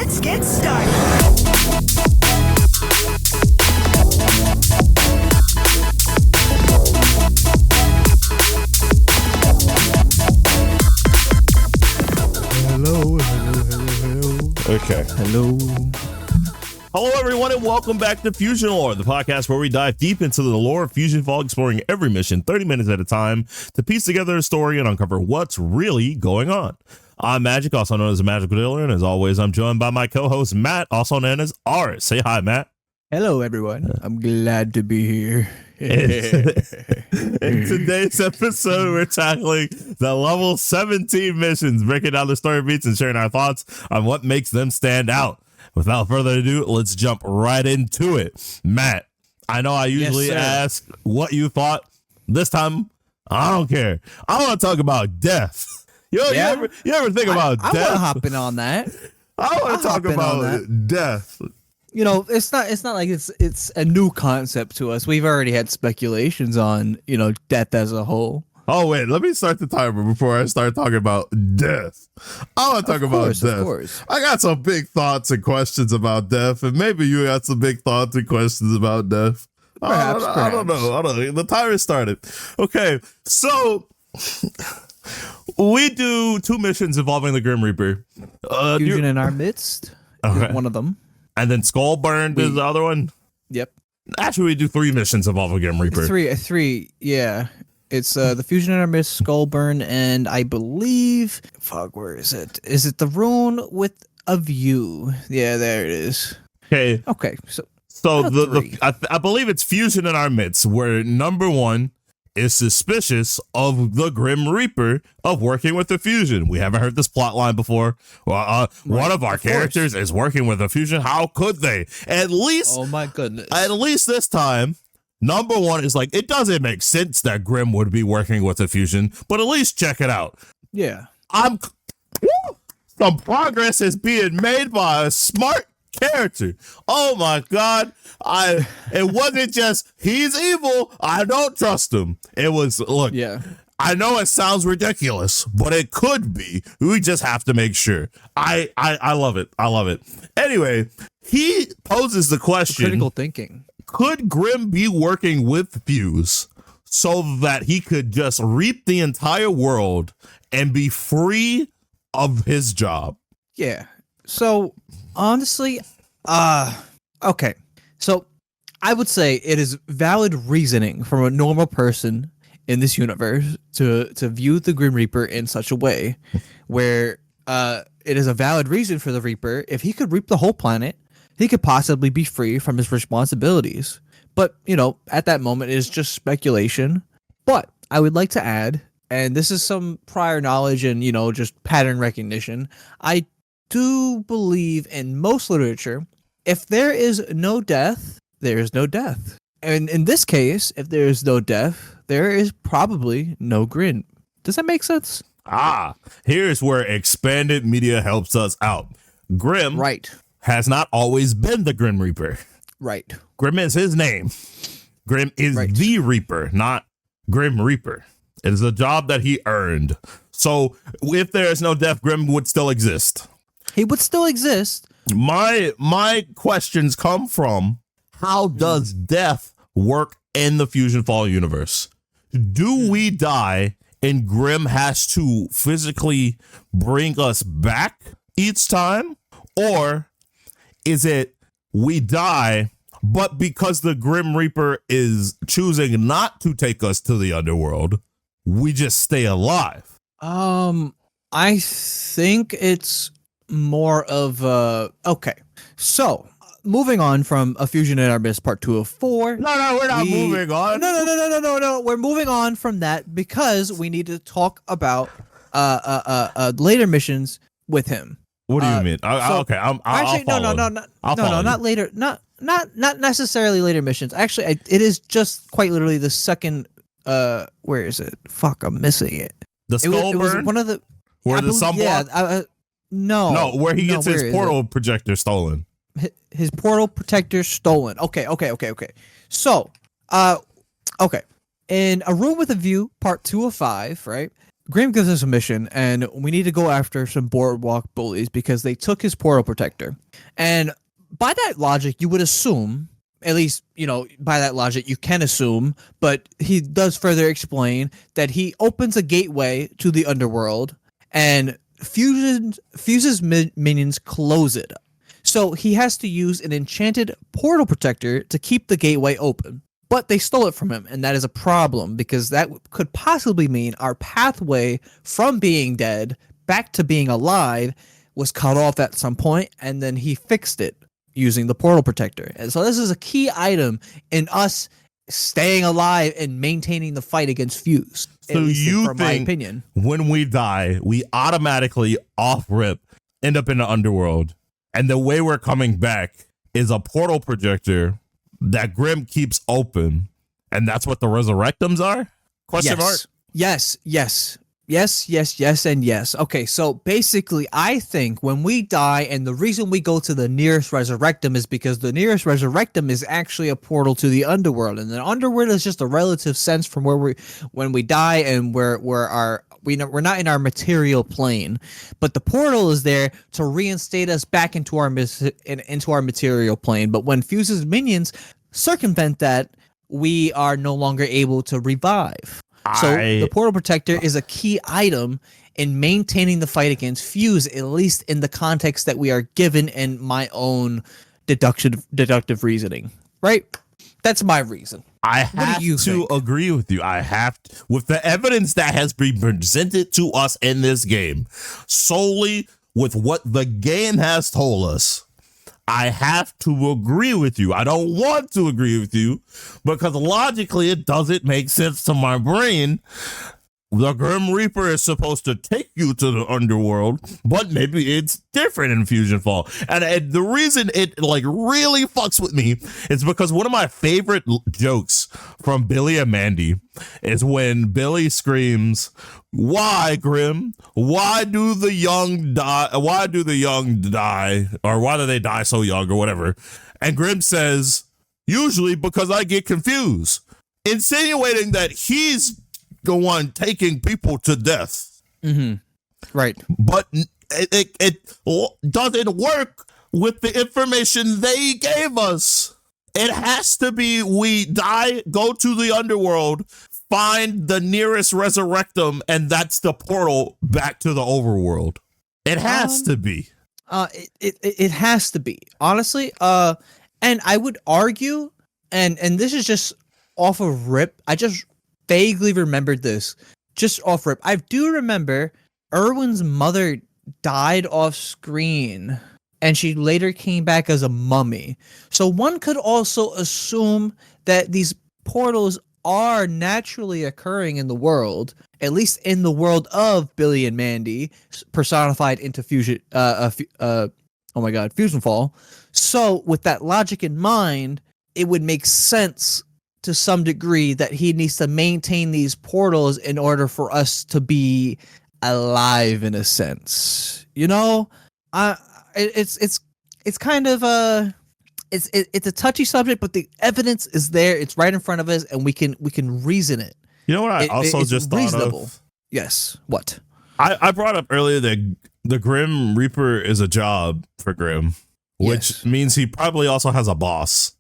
Let's get started. Hello. Okay. Hello. Hello, everyone, and welcome back to FusionLore, the podcast where we dive deep into the lore of FusionFall, exploring every mission 30 minutes at a time to piece together a story and uncover what's really going on. I'm Magic, also known as the Magical Dealer, and as always, I'm joined by my co-host, Matt, also known as Aris. Say hi, Matt. Hello, everyone. I'm glad to be here. In today's episode, we're tackling the level 17 missions, breaking down the story beats and sharing our thoughts on what makes them stand out. Without further ado, let's jump right into it. Matt, I know I usually ask what you thought. This time, I don't care. I want to talk about death. You ever think about death? I want to hop in on that. I want to talk about death. You know, it's not like it's a new concept to us. We've already had speculations on, death as a whole. Oh, wait, let me start the timer before I start talking about death. I want to talk about death. Of course. I got some big thoughts and questions about death, and maybe you got some big thoughts and questions about death. Perhaps. I don't know. The timer started. Okay, so we do 2 missions involving the Grim Reaper. Fusion in our midst is one of them. And then Skull Burned is the other one? Yep. Actually, we do 3 missions involving Grim Reaper. Three, yeah. It's the Fusion in our midst, Skullburn, and I believe, where is it? Is it the rune with a view? Yeah, there it is. Okay. So I believe it's Fusion in our midst, where number 1 is suspicious of the Grim Reaper of working with the Fusion. We haven't heard this plot line before. One of our characters is working with the Fusion. How could they? At least, oh my goodness. At least this time, number 1 is like, it doesn't make sense that Grim would be working with the Fusion, but at least check it out. Yeah. Some progress is being made by a smart character. Oh my God. It wasn't just, he's evil, I don't trust him. It was, look, yeah. I know it sounds ridiculous, but it could be. We just have to make sure. I love it. I love it. Anyway, he poses the question. Critical thinking. Could Grim be working with Fuse so that he could just reap the entire world and be free of his job? Yeah. So honestly, okay. So I would say it is valid reasoning from a normal person in this universe to view the Grim Reaper in such a way where it is a valid reason for the Reaper. If he could reap the whole planet, he could possibly be free from his responsibilities. But, at that moment, it is just speculation. But I would like to add, and this is some prior knowledge and, just pattern recognition, I do believe in most literature, if there is no death, there is no death. And in this case, if there is no death, there is probably no Grim. Does that make sense? Here's where expanded media helps us out. Grim has not always been the Grim Reaper. Right. Grim is his name. Grim is the Reaper, not Grim Reaper. It is a job that he earned. So if there is no death, Grim would still exist. He would still exist. My questions come from, how does death work in the FusionFall universe? Do we die and Grim has to physically bring us back each time? Or is it we die, but because the Grim Reaper is choosing not to take us to the underworld, we just stay alive? I think it's more of okay. So moving on from A Fusion in Our Midst Part 2 of 4. No, we're not moving on. No. We're moving on from that because we need to talk about later missions with him. What do you mean? Okay, not later. Not necessarily later missions. Actually, it is just quite literally the second. Where is it? Fuck, I'm missing it. The Skull It was one of the where the sunblock. Yeah, no, where he gets his portal projector stolen. His portal protector stolen. Okay. So, okay. In A Room with a View, Part 2 of 5, right? Graham gives us a mission, and we need to go after some boardwalk bullies because they took his portal protector. And by that logic, you would assume, at least, by that logic, you can assume, but he does further explain that he opens a gateway to the underworld, and Fuse's minions close it. So he has to use an enchanted portal protector to keep the gateway open. But they stole it from him, and that is a problem because that could possibly mean our pathway from being dead back to being alive was cut off at some point, and then he fixed it using the portal protector. And so this is a key item in us staying alive and maintaining the fight against Fuse. So you think, my opinion, when we die, we automatically off rip end up in the underworld, and the way we're coming back is a portal projector that Grim keeps open, and that's what the Resurrectums are? Question mark? Yes, and yes. Okay, so basically, I think when we die, and the reason we go to the nearest Resurrectum is because the nearest Resurrectum is actually a portal to the underworld, and the underworld is just a relative sense from when we die, and we're not in our material plane, but the portal is there to reinstate us back into our material plane. But when Fuse's minions circumvent that, we are no longer able to revive. So the portal protector is a key item in maintaining the fight against Fuse, at least in the context that we are given in my own deductive reasoning. Right? That's my reason. I have to agree with you. With the evidence that has been presented to us in this game, solely with what the game has told us, I have to agree with you. I don't want to agree with you because logically it doesn't make sense to my brain. The Grim Reaper is supposed to take you to the underworld, but maybe it's different in FusionFall. And the reason it really fucks with me is because one of my favorite jokes from Billy and Mandy is when Billy screams, "Why, Grim? Why do the young die? Why do the young die? Or why do they die so young or whatever?" And Grim says, "Usually because I get confused," insinuating that he's the one taking people to death. Mm-hmm. Right. But it doesn't work with the information they gave us. It has to be we die, go to the underworld, find the nearest Resurrectum, and that's the portal back to the overworld. It has to be. It has to be. Honestly, and I would argue, and this is just off of rip, I just vaguely remembered this just off rip. I do remember Erwin's mother died off screen and she later came back as a mummy. So one could also assume that these portals are naturally occurring in the world, at least in the world of Billy and Mandy, personified into FusionFall. So with that logic in mind, it would make sense to some degree that he needs to maintain these portals in order for us to be alive in a sense. It's kind of it's a touchy subject, but the evidence is there. It's right in front of us, and we can reason it. You know what I just thought of? Yes. What? I brought up earlier that the Grim Reaper is a job for Grim, which means he probably also has a boss.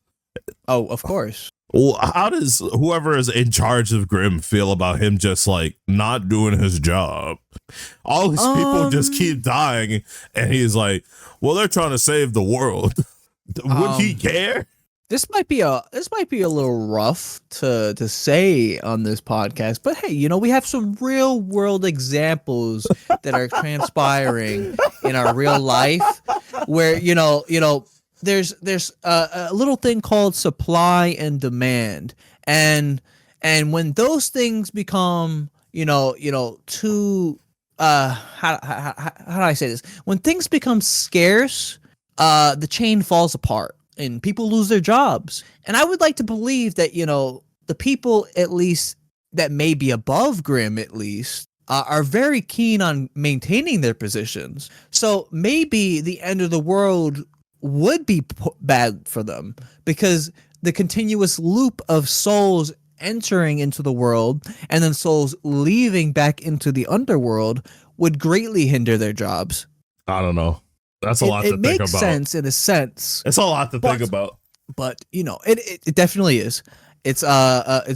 Oh, of course. Well, how does whoever is in charge of Grim feel about him just not doing his job? All these people just keep dying, and he's like, "Well, they're trying to save the world." Would he care? This might be a little rough to say on this podcast, but hey, we have some real world examples that are transpiring in our real life, where there's a little thing called supply and demand, and when those things become too how do I say this? When things become scarce, the chain falls apart and people lose their jobs. And I would like to believe that the people, at least that may be above Grim, at least are very keen on maintaining their positions. So maybe the end of the world would be bad for them because the continuous loop of souls entering into the world and then souls leaving back into the underworld would greatly hinder their jobs. I don't know. That's a lot to think about. It makes sense in a sense. It's a lot to think about. But it definitely is. It's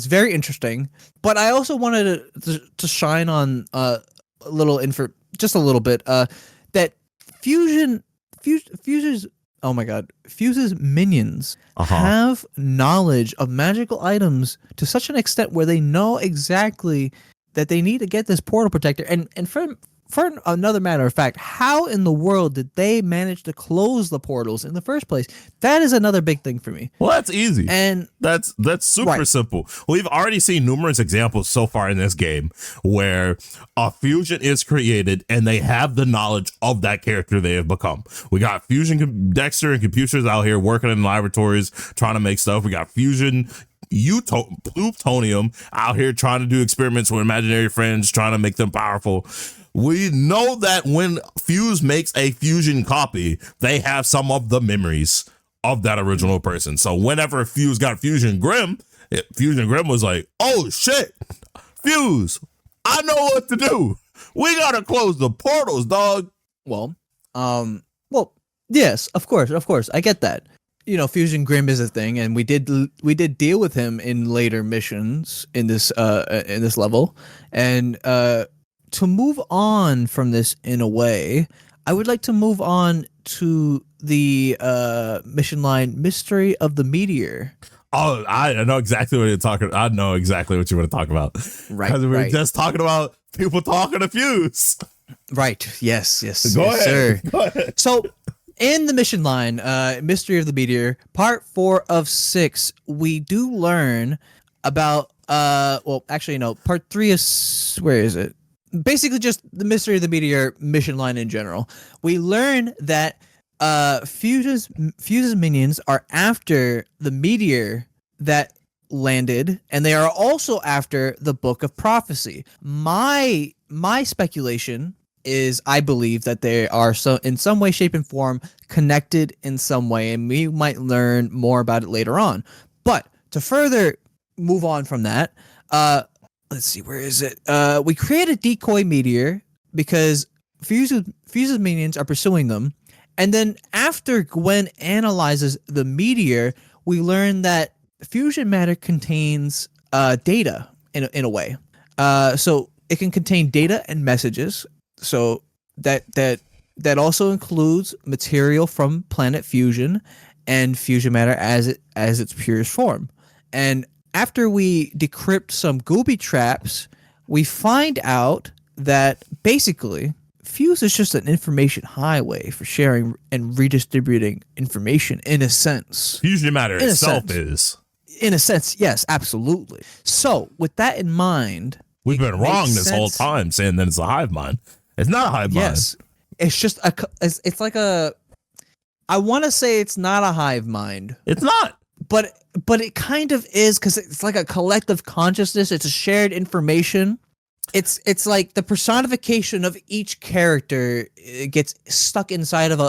very interesting. But I also wanted to shine on just a little bit that Fuse's minions have knowledge of magical items to such an extent where they know exactly that they need to get this portal protector. And for another matter of fact, how in the world did they manage to close the portals in the first place? That is another big thing for me. Well, that's easy. And that's super simple. We've already seen numerous examples so far in this game where a fusion is created and they have the knowledge of that character they have become. We got Fusion Dexter and computers out here working in laboratories trying to make stuff. We got Fusion Plutonium out here trying to do experiments with imaginary friends, trying to make them powerful. We know that when Fuse makes a fusion copy, they have some of the memories of that original person. So whenever Fuse got Fusion Grim was like, oh shit, Fuse, I know what to do. We gotta close the portals, dog. Well, yes, of course, I get that. Fusion Grim is a thing, and we did deal with him in later missions in this level, and to move on from this in a way, I would like to move on to the mission line Mystery of the Meteor. Oh, I know exactly what you're talking. I know exactly what you want to talk about. Right. Because we were just talking about people talking to Fuse. Right. Yes. Go ahead. Sir. Go ahead. So, in the mission line, Mystery of the Meteor, part 4 of 6, we do learn about. Part 3 is where is it? Basically, just the Mystery of the Meteor mission line in general. We learn that Fuse's minions are after the meteor that landed, and they are also after the Book of Prophecy. My speculation is I believe that they are in some way, shape, and form connected in some way, and we might learn more about it later on. But to further move on from that, let's see, where is it? We create a decoy meteor because Fuse's minions are pursuing them. And then after Gwen analyzes the meteor, we learn that fusion matter contains data in a way. So it can contain data and messages. So that also includes material from planet fusion and fusion matter as its purest form. And after we decrypt some gooby traps, we find out that basically Fuse is just an information highway for sharing and redistributing information in a sense. Fusion matter itself is. In a sense, yes, absolutely. So with that in mind, we've been wrong this whole time saying that it's a hive mind. It's not a hive mind. Yes, it's just it's like a. I want to say it's not a hive mind. It's not. But it kind of is because it's like a collective consciousness. It's a shared information. It's like the personification of each character gets stuck inside of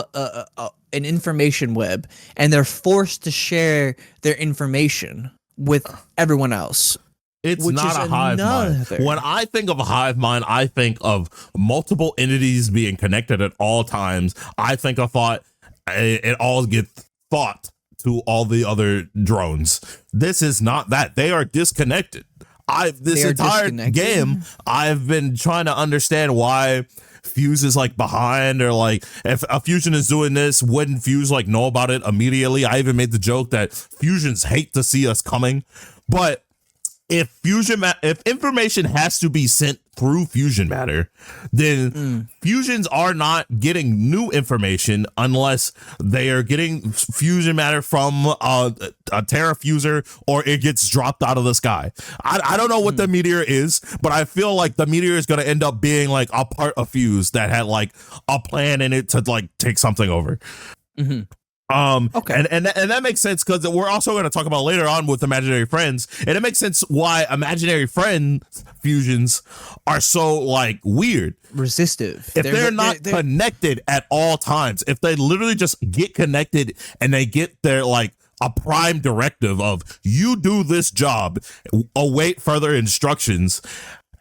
an information web, and they're forced to share their information with everyone else. It's not a hive mind. When I think of a hive mind, I think of multiple entities being connected at all times. I think of thought. It all gets thought to all the other drones. This is not that. They are disconnected. This entire game, I've been trying to understand why Fuse is like behind, or like if a fusion is doing this, wouldn't Fuse like know about it immediately? I even made the joke that fusions hate to see us coming, but if information has to be sent through fusion matter, then fusions are not getting new information unless they are getting fusion matter from a Terra fuser, or it gets dropped out of the sky. I don't know what the meteor is, but I feel like the meteor is going to end up being like a part of Fuse that had like a plan in it to like take something over. Mm-hmm. Okay. And that makes sense because we're also going to talk about later on with imaginary friends, and it makes sense why imaginary friend fusions are so like weird, resistive. If they're not connected at all times, if they literally just get connected and they get their like a prime directive of you do this job, await further instructions,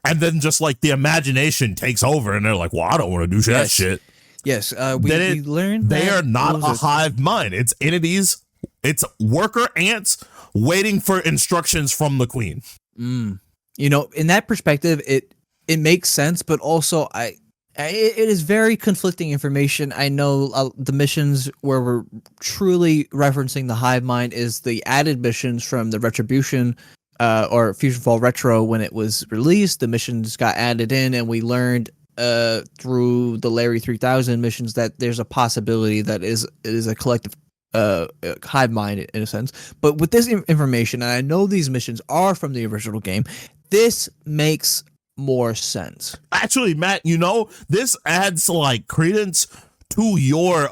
and then just like the imagination takes over and they're like, well, I don't want to do that shit. Yes, we learned they that are not a hive mind. It's entities, it's worker ants waiting for instructions from the queen. You know, in that perspective, it makes sense, but also it is very conflicting information. I know the missions where we're truly referencing the hive mind is the added missions from the Retribution or FusionFall Retro when it was released. The missions got added in, and we learned through the Larry 3000 missions that there's a possibility that it is a collective hive mind in a sense. But with this information, and I know these missions are from the original game, this makes more sense. Actually, Matt, you know, this adds like credence to your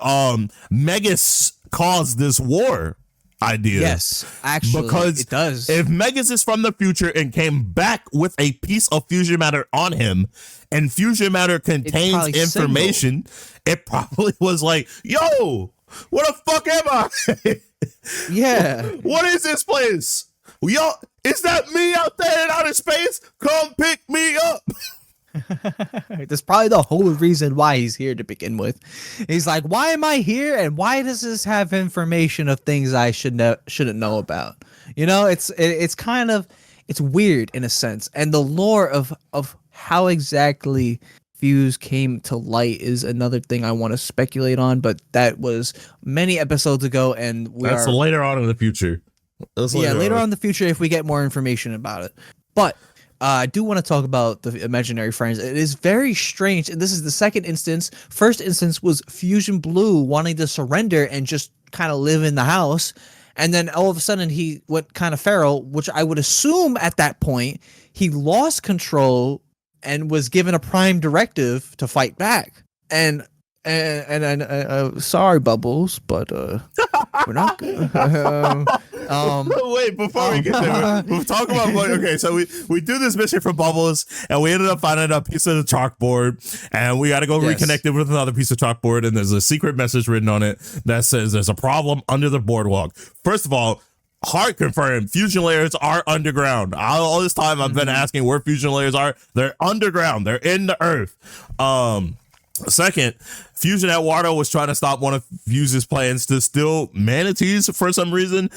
Megas caused this war idea. Yes, actually, because it does. If Megas is from the future and came back with a piece of fusion matter on him, and fusion matter contains information, it probably was like, yo, what the fuck am I? Yeah. What is this place? Yo, is that me out there in outer space? Come pick me up. That's probably the whole reason why he's here to begin with. He's like, why am I here, and why does this have information of things I shouldn't know about? You know, it's kind of, it's weird in a sense, and the lore of how exactly Fuse came to light is another thing I want to speculate on, but that was many episodes ago, and that's later on in the future. Later on in the future if we get more information about it. But I do want to talk about the imaginary friends. It is very strange. This is the second instance. First instance was Fusion Blue wanting to surrender and just kind of live in the house. And then all of a sudden he went kind of feral, which I would assume at that point he lost control and was given a prime directive to fight back. And sorry, Bubbles, but we're not good. Wait, before we get there, we'll talk about okay. So we do this mission for Bubbles, and we ended up finding a piece of the chalkboard, and we got to go reconnect it with another piece of chalkboard, and there's a secret message written on it that says there's a problem under the boardwalk. First of all, hard confirmed, fusion layers are underground. All this time I've been asking where fusion layers are. They're underground. They're in the earth. Second, Fusion Eduardo was trying to stop one of Fuse's plans to steal manatees for some reason.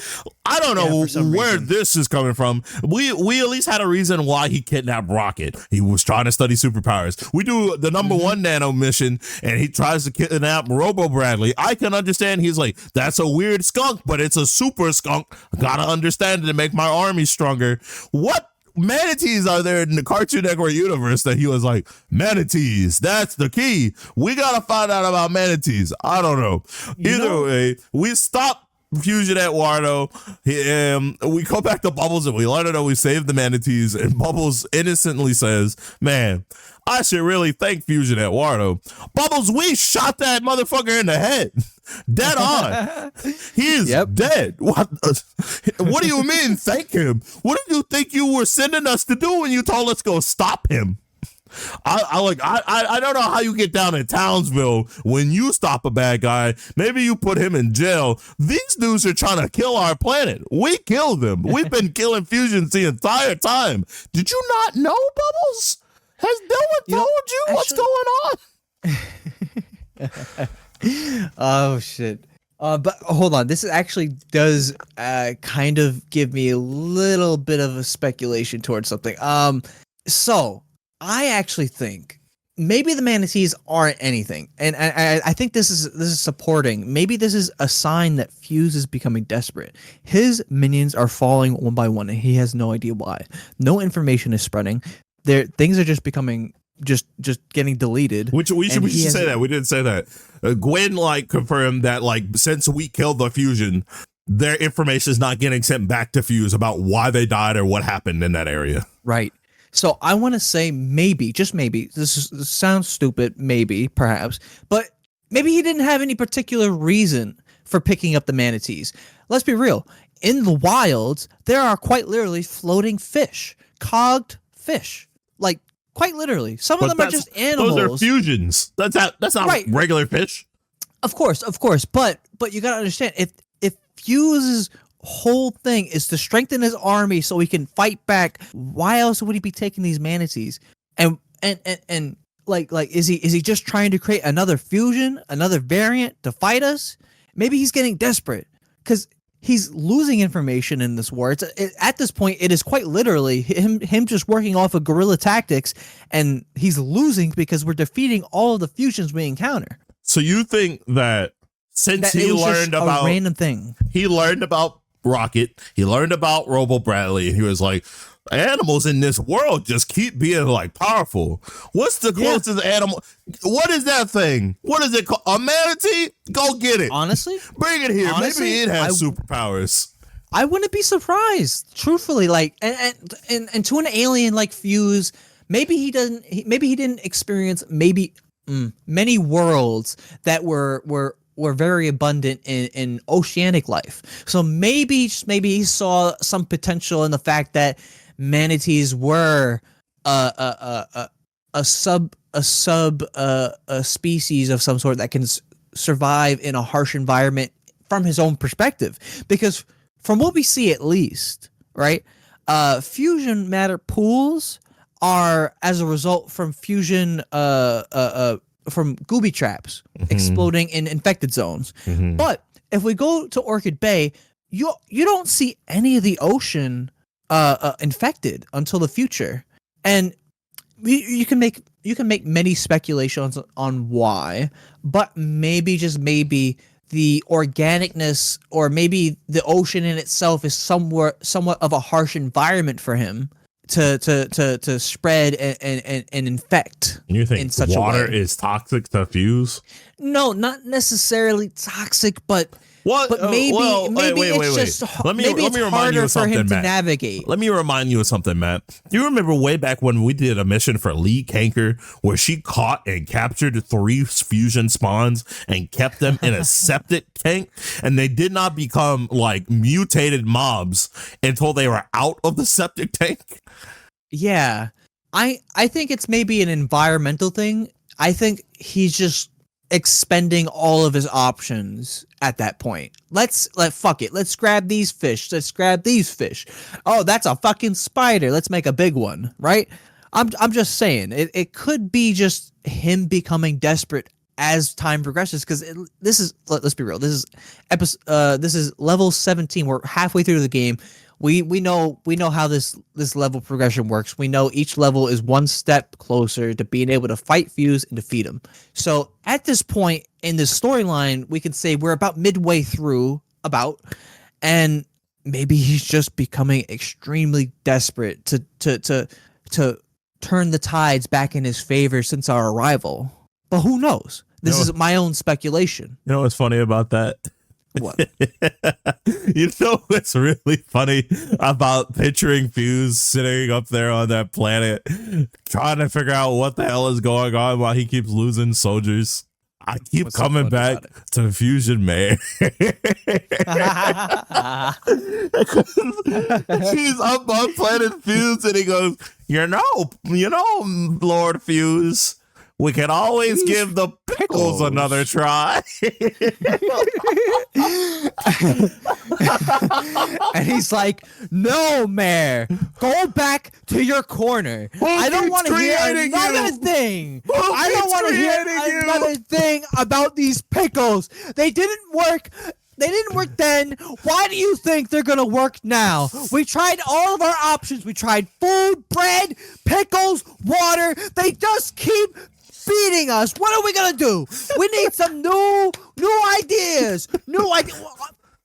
I don't know where this is coming from. We at least had a reason why he kidnapped Rocket. He was trying to study superpowers. We do the number one nano mission, and he tries to kidnap Robo Bradley. I can understand. He's like, that's a weird skunk, but it's a super skunk. I gotta understand it to make my army stronger. What manatees are there in the Cartoon Network universe that he was like, manatees, that's the key. We gotta find out about manatees. I don't know. Either way, we stop Fusion Eduardo. We go back to Bubbles and we let her know we saved the manatees, and Bubbles innocently says, man, I should really thank Fusion Eduardo. Bubbles, we shot that motherfucker in the head. Dead on. He is dead. What do you mean thank him? What did you think you were sending us to do when you told us to go stop him? I don't know how you get down in Townsville when you stop a bad guy. Maybe you put him in jail. These dudes are trying to kill our planet. We killed them. We've been killing fusions the entire time. Did you not know, Bubbles? Has no one told you what's going on? Oh shit. But hold on, this actually does kind of give me a little bit of a speculation towards something. So I actually think maybe the manatees aren't anything, and I think this is supporting. Maybe this is a sign that Fuse is becoming desperate. His minions are falling one by one, and he has no idea why. No information is spreading. Things are just becoming just getting deleted. Which we should say that. We didn't say that. Gwen confirmed that since we killed the fusion, their information is not getting sent back to Fuse about why they died or what happened in that area. Right. So I want to say maybe, just maybe, this sounds stupid, maybe, perhaps, but maybe he didn't have any particular reason for picking up the manatees. Let's be real. In the wilds, there are quite literally floating fish, cogged fish. Quite literally. Some of them are just animals. Those are fusions. That's not right. Regular fish. Of course. But you gotta understand, if Fuse whole thing is to strengthen his army so he can fight back, why else would he be taking these manatees? And like is he just trying to create another fusion, another variant to fight us? Maybe he's getting desperate because he's losing information in this war. At this point, it is quite literally him just working off of guerrilla tactics, and he's losing because we're defeating all of the fusions we encounter. So you think that since he learned about a random thing, he learned about Rocket, he learned about Robo Bradley, and he was like, animals in this world just keep being like powerful. What's the closest animal? What is that thing? What is it called? A manatee? Go get it. Honestly, bring it here. Honestly, maybe it has superpowers. I wouldn't be surprised, truthfully. Like, and to an alien like Fuse, maybe he didn't experience many worlds that were very abundant in oceanic life. So maybe he saw some potential in the fact that manatees were a species of some sort that can survive in a harsh environment from his own perspective. Because from what we see, at least, right, fusion matter pools are as a result from fusion from gooby traps exploding in infected zones. But if we go to Orchid Bay, you don't see any of the ocean infected until the future, and you can make many speculations on why, but maybe just maybe the organicness, or maybe the ocean in itself is somewhat of a harsh environment for him to spread and infect. You think in such water a way. is toxic to Fuse? No, not necessarily toxic, but what? But maybe it's just let me remind you harder of something, for him to Matt. navigate. Let me remind you of something, Matt. You remember way back when we did a mission for Lee Kanker where she caught and captured 3 fusion spawns and kept them in a septic tank, and they did not become like mutated mobs until they were out of the septic tank? Yeah. I think it's maybe an environmental thing. I think he's just expending all of his options at that point. Fuck it. Let's grab these fish. Let's grab these fish. Oh, that's a fucking spider. Let's make a big one, right? I'm just saying it could be just him becoming desperate as time progresses, because let's be real. This is level 17. We're halfway through the game. We know how this level progression works. We know each level is one step closer to being able to fight Fuse and defeat him. So at this point in this storyline, we can say we're about midway through, and maybe he's just becoming extremely desperate to turn the tides back in his favor since our arrival. But who knows? This is my own speculation. You know what's funny about that? What? You know what's really funny about picturing Fuse sitting up there on that planet trying to figure out what the hell is going on while he keeps losing soldiers? I keep What's so coming funny back about to Fusion Man. He's up on planet Fuse and he goes, you know, Lord Fuse, we can always give the pickles another try. And he's like, no, Mayor, go back to your corner. I don't want to hear another thing. I don't want to hear another thing about these pickles. They didn't work. They didn't work then. Why do you think they're going to work now? We tried all of our options. We tried food, bread, pickles, water. They just keep feeding us. What are we gonna do? We need some new ideas.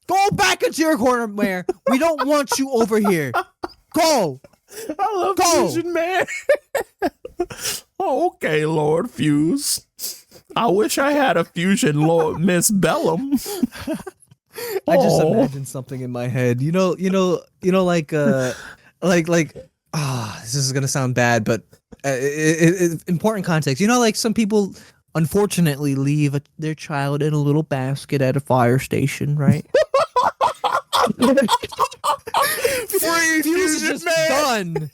Go back into your corner, Mayor. We don't want you over here. Go. I love Fusion Man. Okay, Lord Fuse. I wish I had a Fusion Lord Miss Bellum. I just imagined something in my head. Like this is gonna sound bad, but important context. Like some people unfortunately leave their child in a little basket at a fire station, right? Fuse is just done.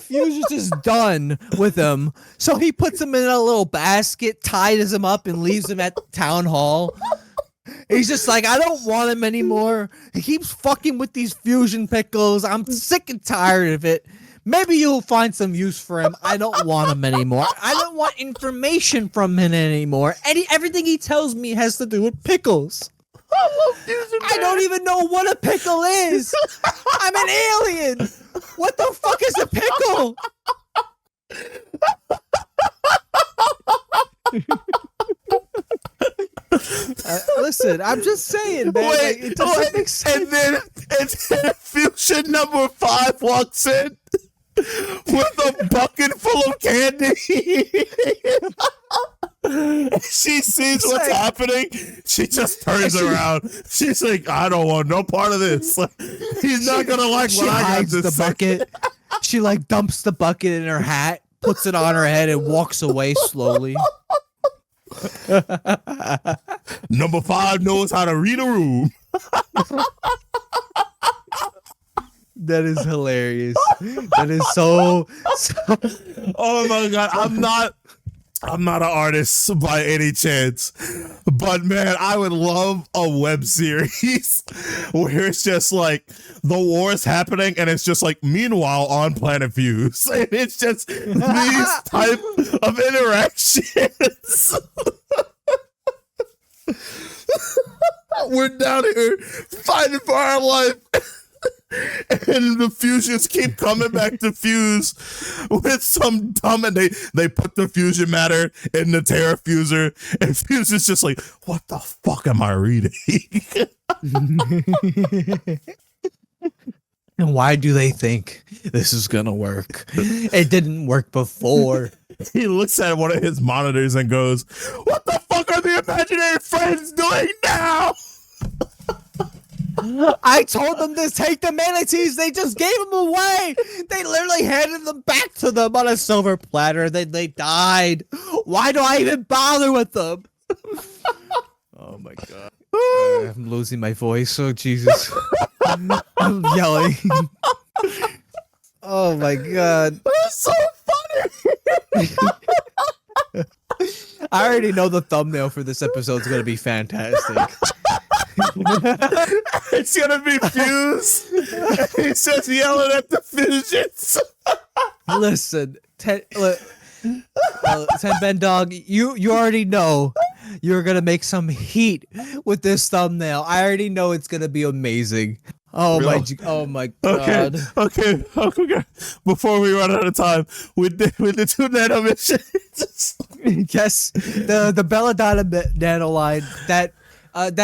Fuse is just done with him. So he puts him in a little basket, ties him up, and leaves him at town hall. He's just like, I don't want him anymore. He keeps fucking with these fusion pickles. I'm sick and tired of it. Maybe you'll find some use for him. I don't want him anymore. I don't want information from him anymore. Everything he tells me has to do with pickles. I don't even know what a pickle is. I'm an alien. What the fuck is a pickle? Listen, I'm just saying, man. Wait, like, it doesn't make sense. and then Fusion number 5 walks in with a bucket full of candy. She sees what's happening. She just turns around. She's like, I don't want no part of this. He's not gonna like what I got to the say. bucket. She like dumps the bucket in her hat, puts it on her head, and walks away slowly. Number 5 knows how to read a room. That is hilarious. That is so. Oh my god, I'm not an artist by any chance, but man, I would love a web series where it's just like the war is happening and it's just like meanwhile on Planet Fuse, and it's just these type of interactions. We're down here fighting for our life. And the fusions keep coming back to fuse with some dumb, and they put the fusion matter in the Terrafuser, and Fuse is just like, what the fuck am I reading? And why do they think this is gonna work? It didn't work before. He looks at one of his monitors and goes, what the fuck are the imaginary friends doing now? I told them to take the Manatees. They just gave them away. They literally handed them back to them on a silver platter. Then they died. Why do I even bother with them? Oh my god. I'm losing my voice. Oh Jesus. I'm yelling. Oh my god. That's so funny. I already know the thumbnail for this episode is going to be fantastic. It's gonna be Fuse. He's just yelling at the fusions. Listen, Ten Ben Dog, you already know you're gonna make some heat with this thumbnail. I already know it's gonna be amazing. Oh my god. Okay. Before we run out of time, with the 2 nano missions. Yes, the Belladonna nano line, that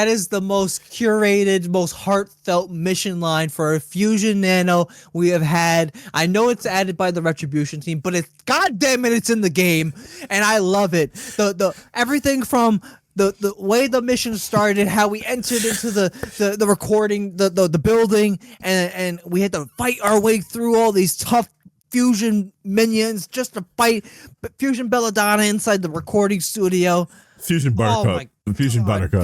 is the most curated, most heartfelt mission line for a Fusion Nano we have had. I know it's added by the Retribution team, but it's goddamn it, it's in the game, and I love it. The everything from the way the mission started, how we entered into the recording, the building, and we had to fight our way through all these tough Fusion minions just to fight Fusion Belladonna inside the recording studio. Fusion Buttercup. Fusion Buttercup.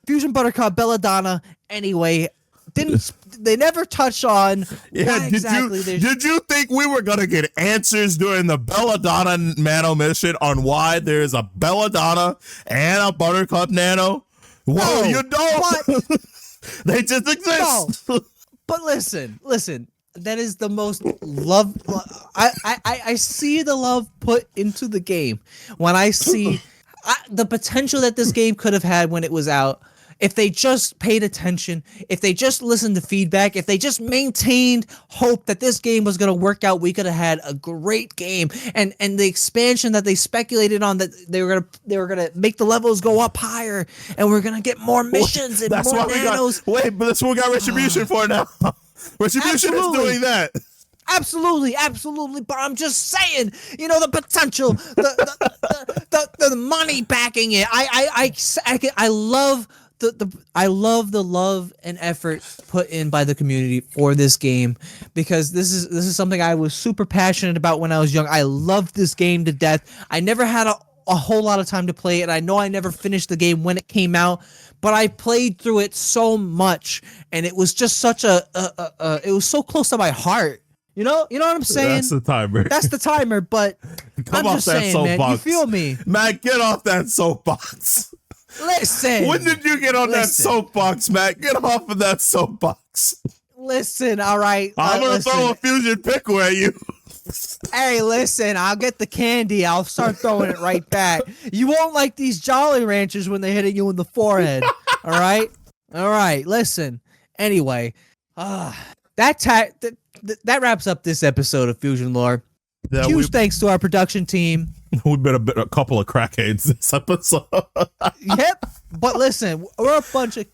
Fusion Buttercup, Belladonna. Anyway, they never touch on Yeah, did you think we were gonna get answers during the Belladonna Nano mission on why there's a Belladonna and a Buttercup Nano? Well, No, you don't. They just exist. No. But listen. That is the most love. I see the love put into the game when I see the potential that this game could have had when it was out. If they just paid attention, if they just listened to feedback, if they just maintained hope that this game was going to work out, we could have had a great game. And the expansion that they speculated on, that they were gonna make the levels go up higher, and we're gonna get more missions and That's more what nanos. but that's what we got Retribution for now. Retribution is doing that. Absolutely. But I'm just saying, the potential, the money backing it. I love the love and effort put in by the community for this game, because this is something I was super passionate about when I was young. I loved this game to death. I never had a whole lot of time to play it. I know I never finished the game when it came out, but I played through it so much, and it was just such it was so close to my heart. You know what I'm saying? That's the timer. That's the timer, but Come I'm off just that saying, soapbox. man, you feel me? Matt, get off that soapbox. Listen. When did you get on that Listen. soapbox, Matt? Get off of that soapbox. Listen, all right. I'm gonna listen. throw a fusion pickle at you. Hey, listen, I'll get the candy. I'll start throwing it right back. You won't like these Jolly Ranchers when they're hitting you in the forehead. All right? All right, listen. Anyway, that wraps up this episode of FusionLore. Yeah, Huge thanks to our production team. we've been a couple of crackheads this episode. Yep. But listen, we're a bunch of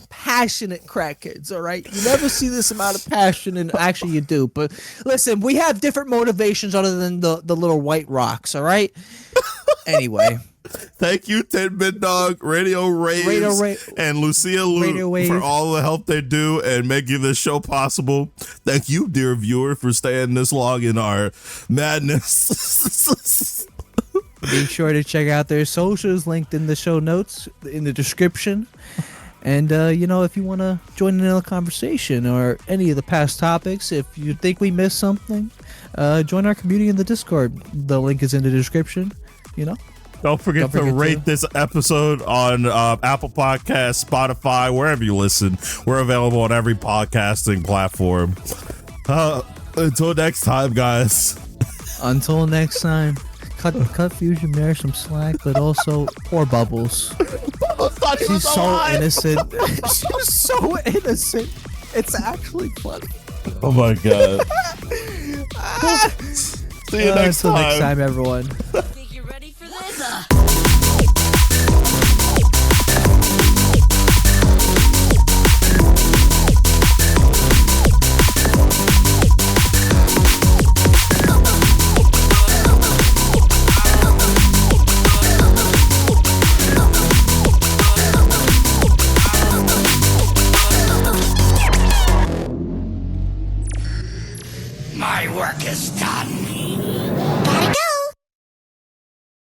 passionate crackheads, all right? You never see this amount of passion, and actually you do. But listen, we have different motivations other than the little white rocks, all right? Anyway. Thank you, 10-Bit Dog, Radio Raves, and Lucia Lou for all the help they do and making this show possible. Thank you, dear viewer, for staying this long in our madness. Be sure to check out their socials linked in the show notes, in the description. And, if you want to join in the conversation or any of the past topics, if you think we missed something, join our community in the Discord. The link is in the description, Don't forget to rate this episode on Apple Podcasts, Spotify, wherever you listen. We're available on every podcasting platform. Until next time, guys. Until next time, cut Fusion Mare some slack, but also poor Bubbles. She's so innocent. She's so innocent. It's actually funny. Oh my god. See you next time. Until next time, everyone.